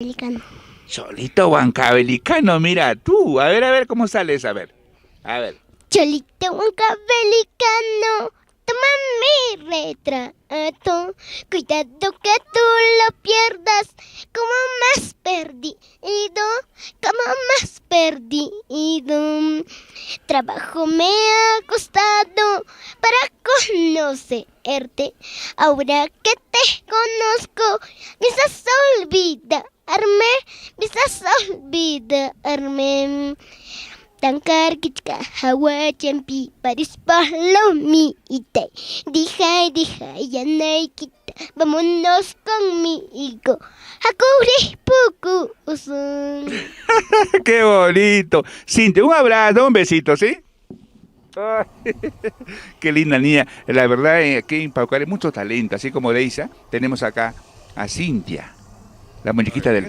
Pelicano. Cholito Huancabelicano, mira tú. A ver cómo sales, a ver. A ver. Cholito Huancabelicano, toma mi retrato. Cuidado que tú lo pierdas, como más perdido, como más perdido. Trabajo me ha costado para conocerte. Ahora que te conozco, piensas olvidarme. Tangkar kita hawa champi paris palomite. Dihai yanay kita. Vámonos conmigo. Hakuri puku usun. ¡Qué bonito! Cintia, un abrazo, un besito, ¿sí? Ay, qué linda niña. La verdad, aquí en Paucar hay mucho talento. Así como Deisa, tenemos acá a Cintia, la muñequita del